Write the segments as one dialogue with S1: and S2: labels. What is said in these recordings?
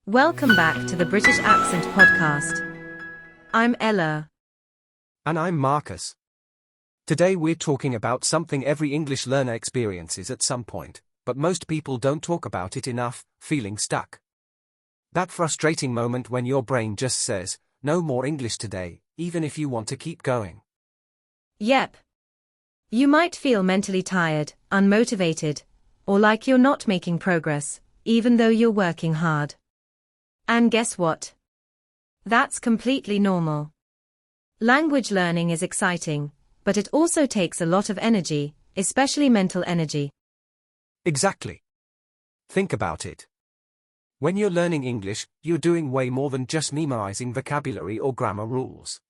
S1: Welcome back to the British Accent Podcast. I'm Ella.
S2: And I'm Marcus. Today we're talking about something every English learner experiences at some point, but most people don't talk about it enough: feeling stuck. That frustrating moment when your brain just says, no more English today, even if you want to keep going.
S1: Yep. You might feel mentally tired, unmotivated, or like you're not making progress, even though you're working hard. And guess what? That's completely normal. Language learning is exciting, but it also takes a lot of energy, especially mental energy.
S2: Exactly. Think about it. When you're learning English, you're doing way more than just memorizing vocabulary or grammar rules.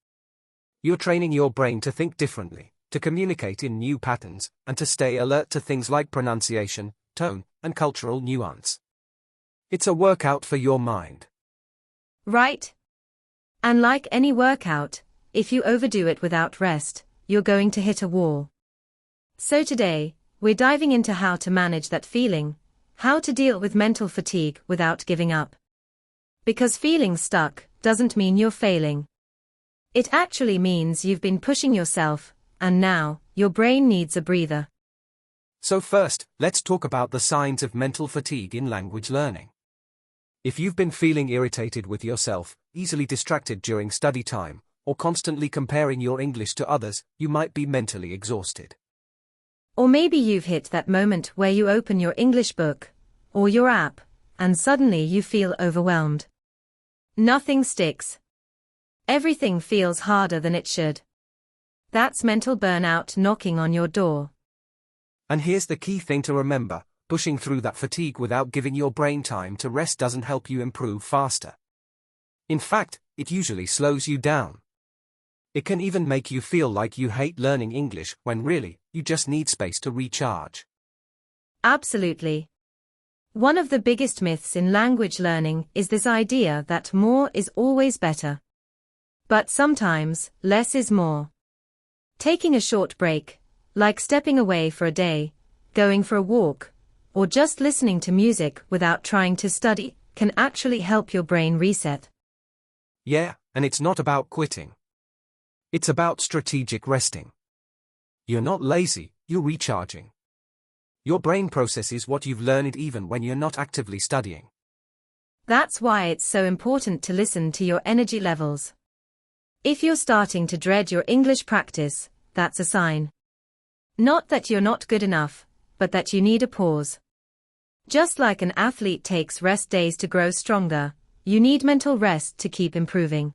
S2: You're training your brain to think differently, to communicate in new patterns, and to stay alert to things like pronunciation, tone, and cultural nuance. It's a workout for your mind.
S1: Right? And like any workout, if you overdo it without rest, you're going to hit a wall. So today, we're diving into how to manage that feeling, how to deal with mental fatigue without giving up. Because feeling stuck doesn't mean you're failing. It actually means you've been pushing yourself, and now, your brain needs a breather.
S2: So first, let's talk about the signs of mental fatigue in language learning. If you've been feeling irritated with yourself, easily distracted during study time, or constantly comparing your English to others, you might be mentally exhausted.
S1: Or maybe you've hit that moment where you open your English book, or your app, and suddenly you feel overwhelmed. Nothing sticks. Everything feels harder than it should. That's mental burnout knocking on your door.
S2: And here's the key thing to remember: pushing through that fatigue without giving your brain time to rest doesn't help you improve faster. In fact, it usually slows you down. It can even make you feel like you hate learning English when really, you just need space to recharge.
S1: Absolutely. One of the biggest myths in language learning is this idea that more is always better. But sometimes, less is more. Taking a short break, like stepping away for a day, going for a walk, or just listening to music without trying to study, can actually help your brain reset.
S2: Yeah, and it's not about quitting. It's about strategic resting. You're not lazy, you're recharging. Your brain processes what you've learned even when you're not actively studying.
S1: That's why it's so important to listen to your energy levels. If you're starting to dread your English practice, that's a sign. Not that you're not good enough, but that you need a pause. Just like an athlete takes rest days to grow stronger, you need mental rest to keep improving.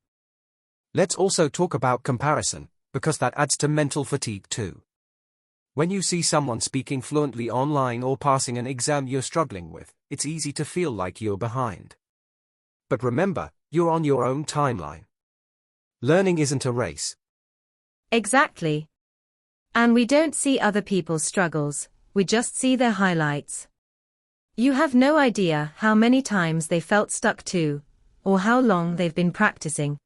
S2: Let's also talk about comparison, because that adds to mental fatigue too. When you see someone speaking fluently online or passing an exam you're struggling with, it's easy to feel like you're behind. But remember, you're on your own timeline. Learning isn't a race.
S1: Exactly. And we don't see other people's struggles, we just see their highlights. You have no idea how many times they felt stuck too, or how long they've been practicing.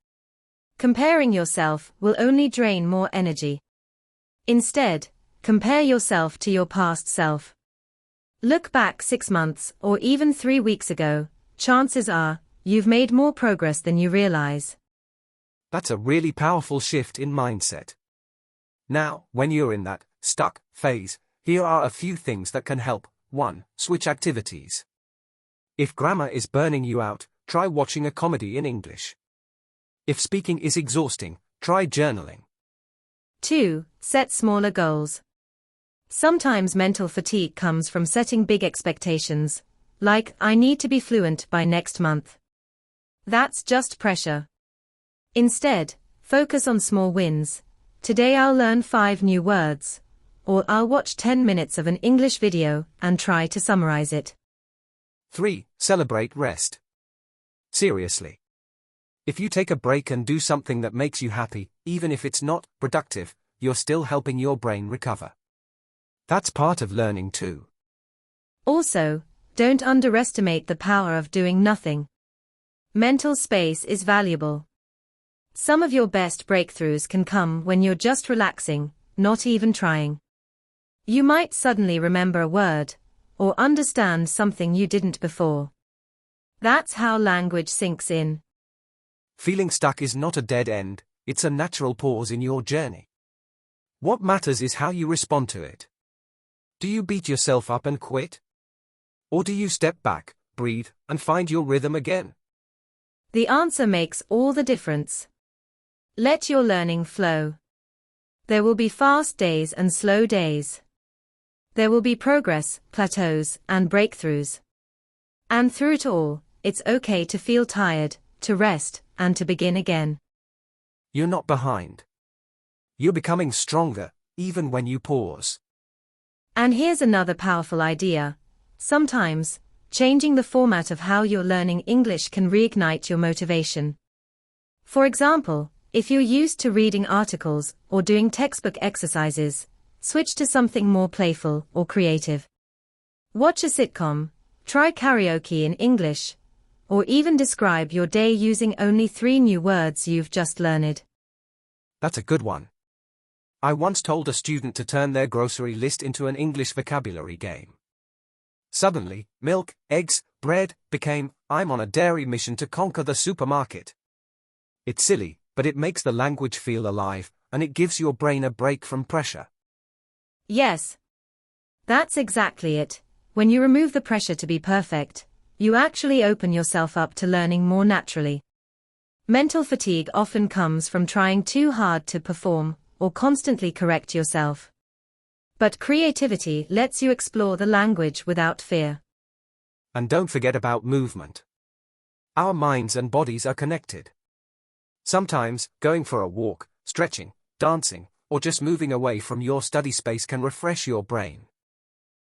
S1: Comparing yourself will only drain more energy. Instead, compare yourself to your past self. Look back 6 months or even 3 weeks ago, chances are, you've made more progress than you realize.
S2: That's a really powerful shift in mindset. Now, when you're in that stuck phase, here are a few things that can help. 1. Switch activities. If grammar is burning you out, try watching a comedy in English. If speaking is exhausting, try journaling.
S1: 2. Set smaller goals. Sometimes mental fatigue comes from setting big expectations, like, I need to be fluent by next month. That's just pressure. Instead, focus on small wins. Today I'll learn 5 new words. Or I'll watch 10 minutes of an English video and try to summarize it.
S2: 3. Celebrate rest. Seriously. If you take a break and do something that makes you happy, even if it's not productive, you're still helping your brain recover. That's part of learning too.
S1: Also, don't underestimate the power of doing nothing. Mental space is valuable. Some of your best breakthroughs can come when you're just relaxing, not even trying. You might suddenly remember a word, or understand something you didn't before. That's how language sinks in.
S2: Feeling stuck is not a dead end, it's a natural pause in your journey. What matters is how you respond to it. Do you beat yourself up and quit? Or do you step back, breathe, and find your rhythm again?
S1: The answer makes all the difference. Let your learning flow. There will be fast days and slow days. There will be progress, plateaus, and breakthroughs. And through it all, it's okay to feel tired, to rest, and to begin again.
S2: You're not behind. You're becoming stronger, even when you pause.
S1: And here's another powerful idea. Sometimes, changing the format of how you're learning English can reignite your motivation. For example, if you're used to reading articles or doing textbook exercises, switch to something more playful or creative. Watch a sitcom, try karaoke in English, or even describe your day using only 3 new words you've just learned.
S2: That's a good one. I once told a student to turn their grocery list into an English vocabulary game. Suddenly, milk, eggs, bread became, I'm on a dairy mission to conquer the supermarket. It's silly, but it makes the language feel alive, and it gives your brain a break from pressure.
S1: Yes. That's exactly it. When you remove the pressure to be perfect, you actually open yourself up to learning more naturally. Mental fatigue often comes from trying too hard to perform, or constantly correct yourself. But creativity lets you explore the language without fear.
S2: And don't forget about movement. Our minds and bodies are connected. Sometimes, going for a walk, stretching, dancing, or just moving away from your study space can refresh your brain.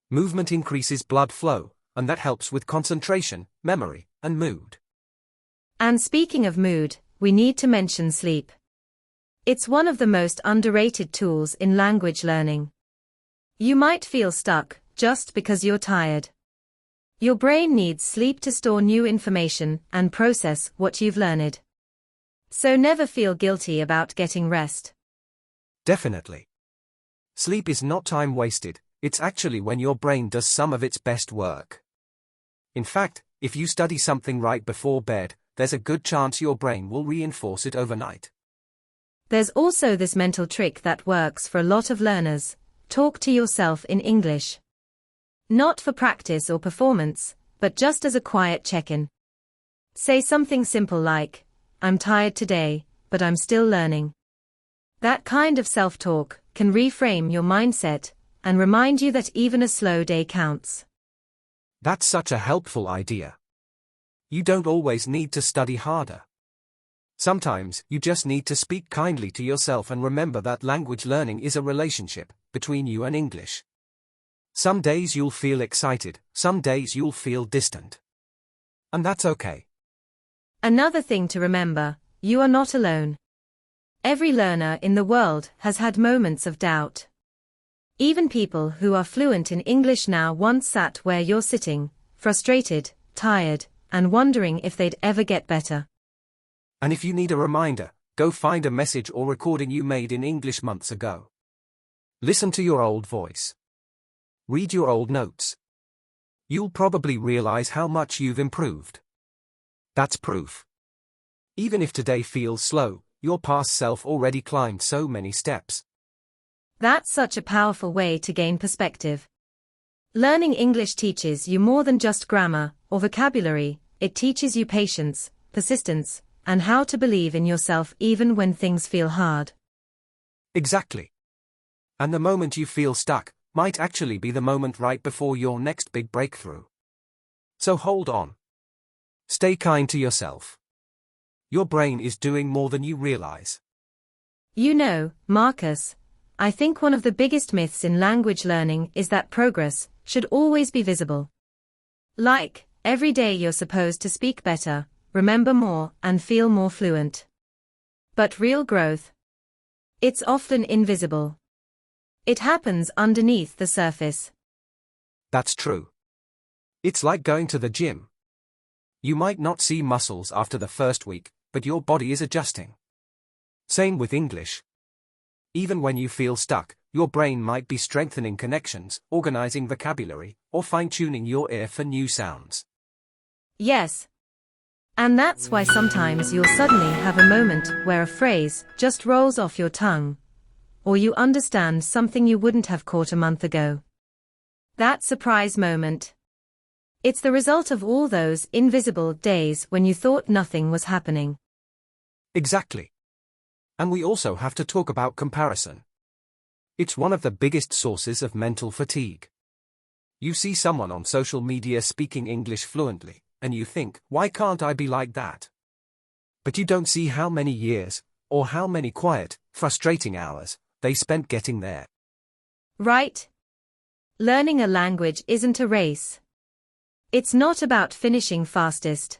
S2: Movement increases blood flow, and that helps with concentration, memory, and mood.
S1: And speaking of mood, we need to mention sleep. It's one of the most underrated tools in language learning. You might feel stuck just because you're tired. Your brain needs sleep to store new information and process what you've learned. So never feel guilty about getting rest.
S2: Definitely. Sleep is not time wasted, it's actually when your brain does some of its best work. In fact, if you study something right before bed, there's a good chance your brain will reinforce it overnight.
S1: There's also this mental trick that works for a lot of learners. Talk to yourself in English. Not for practice or performance, but just as a quiet check-in. Say something simple like, I'm tired today, but I'm still learning. That kind of self-talk can reframe your mindset and remind you that even a slow day counts.
S2: That's such a helpful idea. You don't always need to study harder. Sometimes, you just need to speak kindly to yourself and remember that language learning is a relationship between you and English. Some days you'll feel excited, some days you'll feel distant. And that's okay.
S1: Another thing to remember, you are not alone. Every learner in the world has had moments of doubt. Even people who are fluent in English now once sat where you're sitting, frustrated, tired, and wondering if they'd ever get better.
S2: And if you need a reminder, go find a message or recording you made in English months ago. Listen to your old voice. Read your old notes. You'll probably realize how much you've improved. That's proof. Even if today feels slow, your past self already climbed so many steps.
S1: That's such a powerful way to gain perspective. Learning English teaches you more than just grammar or vocabulary, it teaches you patience, persistence, and how to believe in yourself even when things feel hard.
S2: Exactly. And the moment you feel stuck might actually be the moment right before your next big breakthrough. So hold on. Stay kind to yourself. Your brain is doing more than you realize.
S1: You know, Marcus, I think one of the biggest myths in language learning is that progress should always be visible. Like, every day you're supposed to speak better, remember more, and feel more fluent. But real growth? It's often invisible. It happens underneath the surface.
S2: That's true. It's like going to the gym. You might not see muscles after the first week, but your body is adjusting. Same with English. Even when you feel stuck, your brain might be strengthening connections, organizing vocabulary, or fine-tuning your ear for new sounds.
S1: Yes, And that's why sometimes you'll suddenly have a moment where a phrase just rolls off your tongue, or you understand something you wouldn't have caught a month ago. That surprise moment. It's the result of all those invisible days when you thought nothing was happening.
S2: Exactly. And we also have to talk about comparison. It's one of the biggest sources of mental fatigue. You see someone on social media speaking English fluently, and you think, why can't I be like that? But you don't see how many years, or how many quiet, frustrating hours, they spent getting there.
S1: Right? Learning a language isn't a race. It's not about finishing fastest.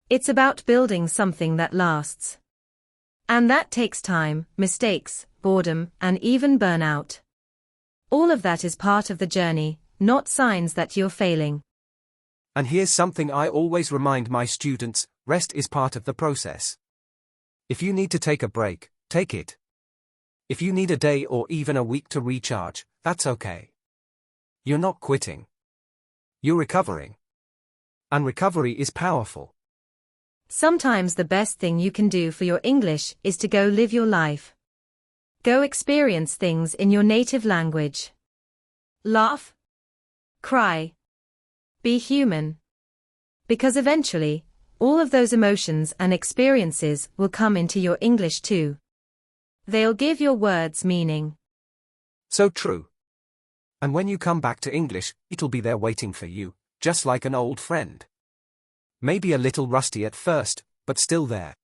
S1: It's about building something that lasts. And that takes time, mistakes, boredom, and even burnout. All of that is part of the journey, not signs that you're failing.
S2: And here's something I always remind my students: rest is part of the process. If you need to take a break, take it. If you need a day or even a week to recharge, that's okay. You're not quitting. You're recovering. And recovery is powerful.
S1: Sometimes the best thing you can do for your English is to go live your life. Go experience things in your native language. Laugh. Cry. Be human. Because eventually, all of those emotions and experiences will come into your English too. They'll give your words meaning.
S2: So true. And when you come back to English, it'll be there waiting for you, just like an old friend. Maybe a little rusty at first, but still there.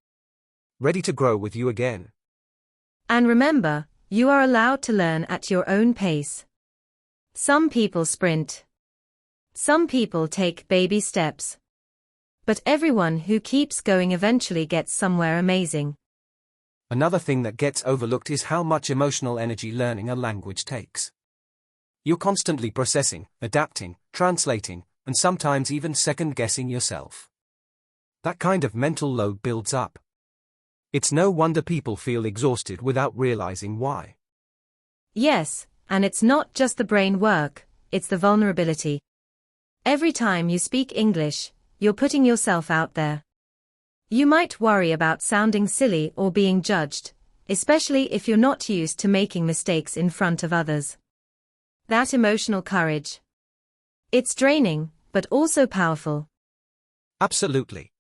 S2: Ready to grow with you again.
S1: And remember, you are allowed to learn at your own pace. Some people sprint. Some people take baby steps. But everyone who keeps going eventually gets somewhere amazing.
S2: Another thing that gets overlooked is how much emotional energy learning a language takes. You're constantly processing, adapting, translating, and sometimes even second-guessing yourself. That kind of mental load builds up. It's no wonder people feel exhausted without realizing why.
S1: Yes, and it's not just the brain work, it's the vulnerability. Every time you speak English, you're putting yourself out there. You might worry about sounding silly or being judged, especially if you're not used to making mistakes in front of others. That emotional courage. It's draining, but also powerful.
S2: Absolutely.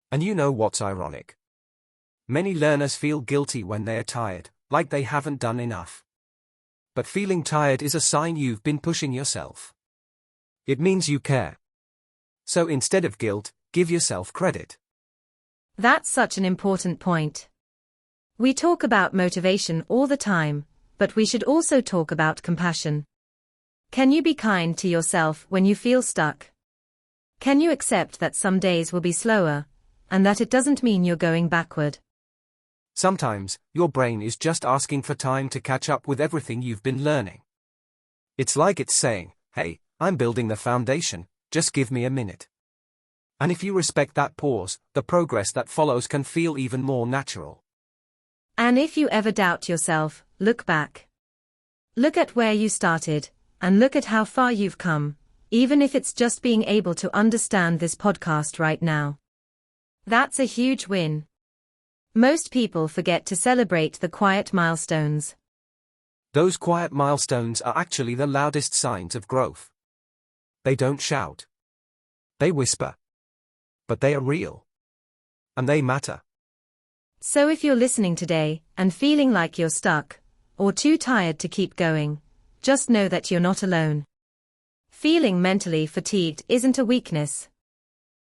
S2: And you know what's ironic? Many learners feel guilty when they're tired, like they haven't done enough. But feeling tired is a sign you've been pushing yourself. It means you care. So instead of guilt, give yourself credit.
S1: That's such an important point. We talk about motivation all the time, but we should also talk about compassion. Can you be kind to yourself when you feel stuck? Can you accept that some days will be slower, and that it doesn't mean you're going backward?
S2: Sometimes, your brain is just asking for time to catch up with everything you've been learning. It's like it's saying, hey, I'm building the foundation, just give me a minute. And if you respect that pause, the progress that follows can feel even more natural.
S1: And if you ever doubt yourself, look back. Look at where you started, and look at how far you've come, even if it's just being able to understand this podcast right now. That's a huge win. Most people forget to celebrate the quiet milestones.
S2: Those quiet milestones are actually the loudest signs of growth. They don't shout. They whisper. But they are real. And they matter.
S1: So if you're listening today, and feeling like you're stuck, or too tired to keep going, just know that you're not alone. Feeling mentally fatigued isn't a weakness.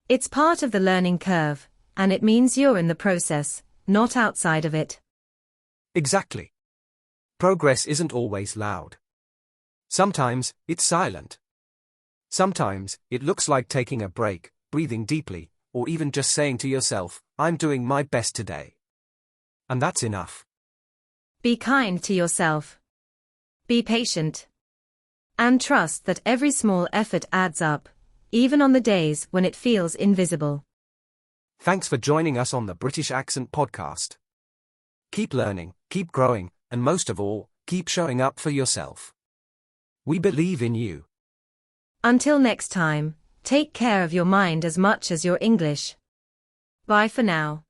S1: It's part of the learning curve, and it means you're in the process, not outside of it.
S2: Exactly. Progress isn't always loud. Sometimes, it's silent. Sometimes, it looks like taking a break, breathing deeply, or even just saying to yourself, I'm doing my best today. And that's enough.
S1: Be kind to yourself. Be patient. And trust that every small effort adds up, even on the days when it feels invisible.
S2: Thanks for joining us on the British Accent Podcast. Keep learning, keep growing, and most of all, keep showing up for yourself. We believe in you.
S1: Until next time, take care of your mind as much as your English. Bye for now.